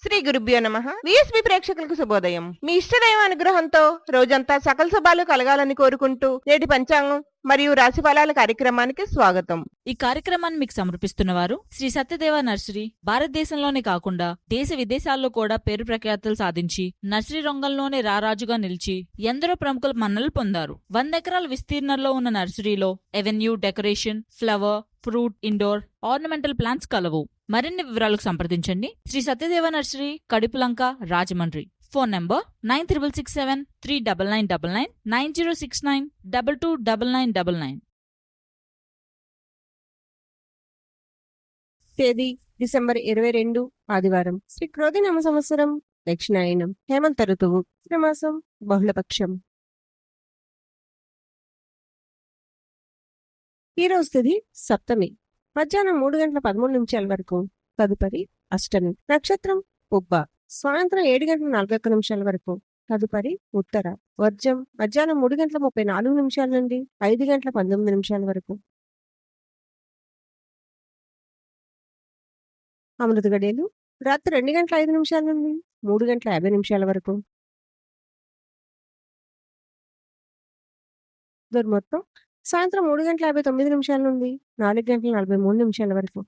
శ్రీ గురుభ్యో నమః. విఎస్బి ప్రేక్షకులకు శుభోదయం. మీ ఇష్టదైవ అనుగ్రహంతో రోజంతా సకల శుభాలు కలగాలని కోరుకుంటూ నేటి పంచాంగం మరియు రాశి ఫలాల కార్యక్రమానికి స్వాగతం. ఈ కార్యక్రమాన్ని మీకు సమర్పిస్తున్న వారు శ్రీ సత్యదేవ నర్సరీ. భారతదేశంలోనే కాకుండా దేశ విదేశాల్లో కూడా పేరు ప్రఖ్యాతులు సాధించి నర్సరీ రంగంలోనే రారాజుగా నిలిచి ఎందరో ప్రముఖుల మన్నలు పొందారు. 100 ఎకరాల విస్తీర్ణంలో ఉన్న నర్సరీలో avenue, decoration, flower, fruit, indoor, ornamental plants కలవు. మరిన్ని వివరాలకు సంప్రదించండి Shri Satyadeva nursery, Kadipulanka, Rajahmundry. Phone number 9667399999 9069229999. తేదీ డిసెంబర్ 22 ఆదివారం. శ్రీ క్రోధినామ సంవత్సరం దక్షిణాయనం, హేమంత ఋతువు, శ్రీమాసం బహుళపక్షం. ఈ రోజు తిథి సప్తమి, మధ్యాహ్నం 3:13 వరకు. తదుపరి అష్టమి. నక్షత్రం పుబ్బ, సాయంత్రం 7:41 వరకు. తదుపరి ఉత్తర. వర్జం మధ్యాహ్నం 3:34 నుండి 5:19 వరకు. అమృత గడియలు రాత్రి 2:05 నుండి 3:50 వరకు. దుర్మొత్తం సాయంత్రం 3:59 నుండి 4:43 వరకు.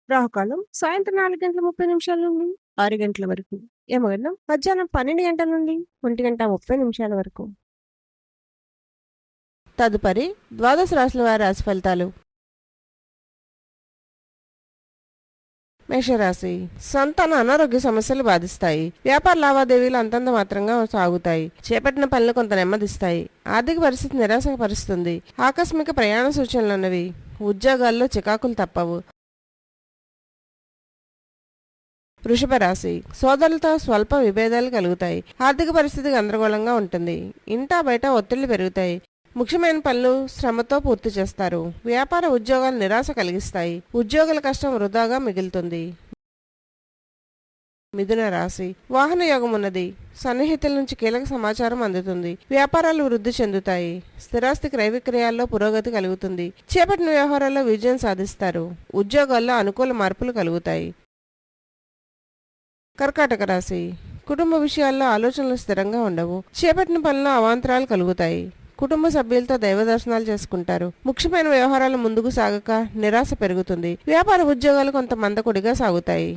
రాహుకాలం సాయంత్రం 4:30 నుండి 6 గంటల వరకు. యమగండం మధ్యాహ్నం 12 గంటల నుండి 1:30 వరకు. తదుపరి ద్వాదశ రాశుల వారి రాశి ఫలితాలు. మేషరాశి. సంతాన అనారోగ్య సమస్యలు బాధిస్తాయి. వ్యాపార లావాదేవీలు అంతంత మాత్రంగా సాగుతాయి. చేపట్టిన పనులు కొంత నెమ్మదిస్తాయి. ఆర్థిక పరిస్థితి నిరాశపరుస్తుంది. ఆకస్మిక ప్రయాణ సూచనలున్నవి. ఉద్యోగాల్లో చికాకులు తప్పవు. వృషభ రాశి. సోదరులతో స్వల్ప విభేదాలు కలుగుతాయి. ఆర్థిక పరిస్థితి గందరగోళంగా ఉంటుంది. ఇంటా బయట ఒత్తిళ్లు పెరుగుతాయి. ముఖ్యమైన పనులు శ్రమతో పూర్తి చేస్తారు. వ్యాపార ఉద్యోగాలు నిరాశ కలిగిస్తాయి. ఉద్యోగుల కష్టం వృధాగా మిగులుతుంది. మిథున రాశి. వాహన యోగం ఉన్నది. సన్నిహితుల నుంచి కీలక సమాచారం అందుతుంది. వ్యాపారాలు వృద్ధి చెందుతాయి. స్థిరాస్తి క్రయ విక్రయాల్లో పురోగతి కలుగుతుంది. చేపట్టిన వ్యవహారాల్లో విజయం సాధిస్తారు. ఉద్యోగాల్లో అనుకూల మార్పులు కలుగుతాయి. కర్కాటక రాశి. కుటుంబ విషయాల్లో ఆలోచనలు స్థిరంగా ఉండవు. చేపట్టిన పనుల్లో అవాంతరాలు కలుగుతాయి. కుటుంబ సభ్యులతో దైవ దర్శనాలు చేసుకుంటారు. ముఖ్యమైన వ్యవహారాలు ముందుకు సాగక నిరాశ పెరుగుతుంది. వ్యాపార ఉద్యోగాలు కొంత మందకొడిగా సాగుతాయి.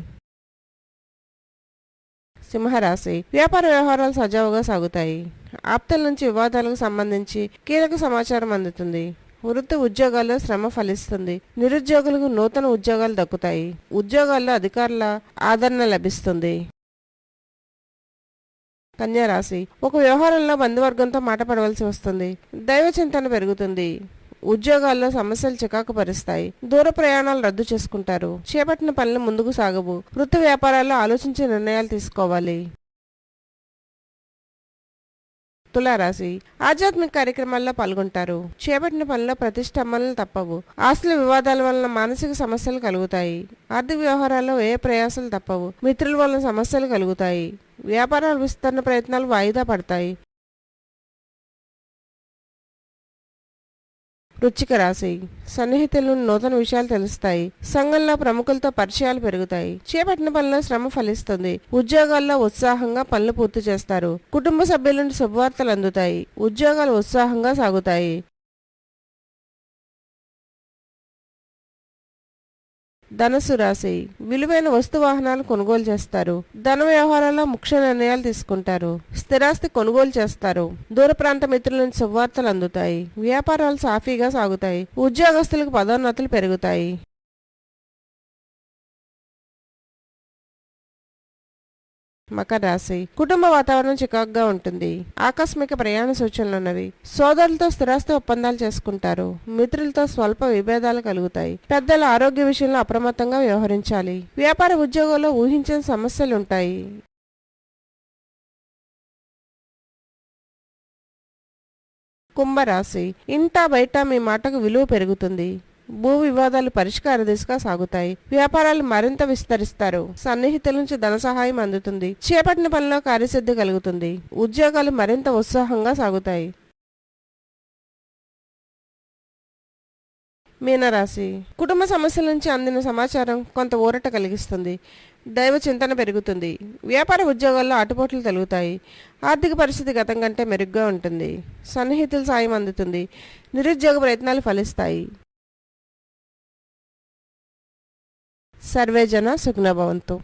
సింహరాశి. వ్యాపార వ్యవహారాలు సజావుగా సాగుతాయి. ఆప్తుల నుంచి వివాదాలకు సంబంధించి కీలక సమాచారం అందుతుంది. వృత్తి ఉద్యోగాల్లో శ్రమ ఫలిస్తుంది. నిరుద్యోగులకు నూతన ఉద్యోగాలు దక్కుతాయి. ఉద్యోగాల్లో అధికారుల ఆదరణ లభిస్తుంది. కన్యారాశి. ఒక వ్యవహారంలో బంధువర్గంతో మాట పడవలసి వస్తుంది. దైవ చింతన పెరుగుతుంది. ఉద్యోగాల్లో సమస్యలు చికాకు పరుస్తాయి. దూర ప్రయాణాలు రద్దు చేసుకుంటారు. చేపట్టిన పనులు ముందుకు సాగవు. వృత్తి వ్యాపారాల్లో ఆలోచించి నిర్ణయాలు తీసుకోవాలి. తులారాశి. ఆధ్యాత్మిక కార్యక్రమాల్లో పాల్గొంటారు. చేపట్టిన పనిలో ప్రతిష్టంభనలు తప్పవు. ఆస్తుల వివాదాల వలన మానసిక సమస్యలు కలుగుతాయి. ఆర్థిక వ్యవహారాల్లో ఏ ప్రయాసాలు తప్పవు. మిత్రుల వలన సమస్యలు కలుగుతాయి. వ్యాపారాల విస్తరణ ప్రయత్నాలు వాయిదా పడతాయి. వృశ్చిక రాశి. సన్నిహితుల నుండి నూతన విషయాలు తెలుస్తాయి. సంఘంలో ప్రముఖులతో పరిచయాలు పెరుగుతాయి. చేపట్టిన పనిలో శ్రమ ఫలిస్తుంది. ఉద్యోగాల్లో ఉత్సాహంగా పనులు పూర్తి చేస్తారు. కుటుంబ సభ్యుల నుండి శుభవార్తలు అందుతాయి. ఉద్యోగాలు ఉత్సాహంగా సాగుతాయి. ధనుసు రాశి. విలువైన వస్తు వాహనాలు కొనుగోలు చేస్తారు. ధన వ్యవహారాల్లో ముఖ్య నిర్ణయాలు తీసుకుంటారు. స్థిరాస్తి కొనుగోలు చేస్తారు. దూర ప్రాంత మిత్రుల నుంచి శుభవార్తలు అందుతాయి. వ్యాపారాలు సాఫీగా సాగుతాయి. ఉద్యోగస్తులకు పదోన్నతులు పెరుగుతాయి. మకర రాశి. కుటుంబ వాతావరణం చికాకుగా ఉంటుంది. ఆకస్మిక ప్రయాణ సూచనలున్నవి. సోదరులతో స్థిరాస్తి ఒప్పందాలు చేసుకుంటారు. మిత్రులతో స్వల్ప విభేదాలు కలుగుతాయి. పెద్దల ఆరోగ్య విషయంలో అప్రమత్తంగా వ్యవహరించాలి. వ్యాపార ఉద్యోగాల్లో ఊహించని సమస్యలుంటాయి. కుంభరాశి. ఇంటా బయట మీ మాటకు విలువ పెరుగుతుంది. భూ వివాదాలు పరిష్కార దిశగా సాగుతాయి. వ్యాపారాలు మరింత విస్తరిస్తారు. సన్నిహితుల నుంచి ధన సహాయం అందుతుంది. చేపట్టిన పనిలో కార్యసిద్ధి కలుగుతుంది. ఉద్యోగాలు మరింత ఉత్సాహంగా సాగుతాయి. మీనరాశి కుటుంబ సమస్యల నుంచి అందిన సమాచారం కొంత ఊరట కలిగిస్తుంది. దైవ చింతన పెరుగుతుంది. వ్యాపార ఉద్యోగాల్లో ఆటుపోట్లు తొలుగుతాయి. ఆర్థిక పరిస్థితి గతం కంటే మెరుగ్గా ఉంటుంది. సన్నిహితుల సాయం అందుతుంది. నిరుద్యోగ ప్రయత్నాలు ఫలిస్తాయి. సర్వే జన సుఖినో భవంతు.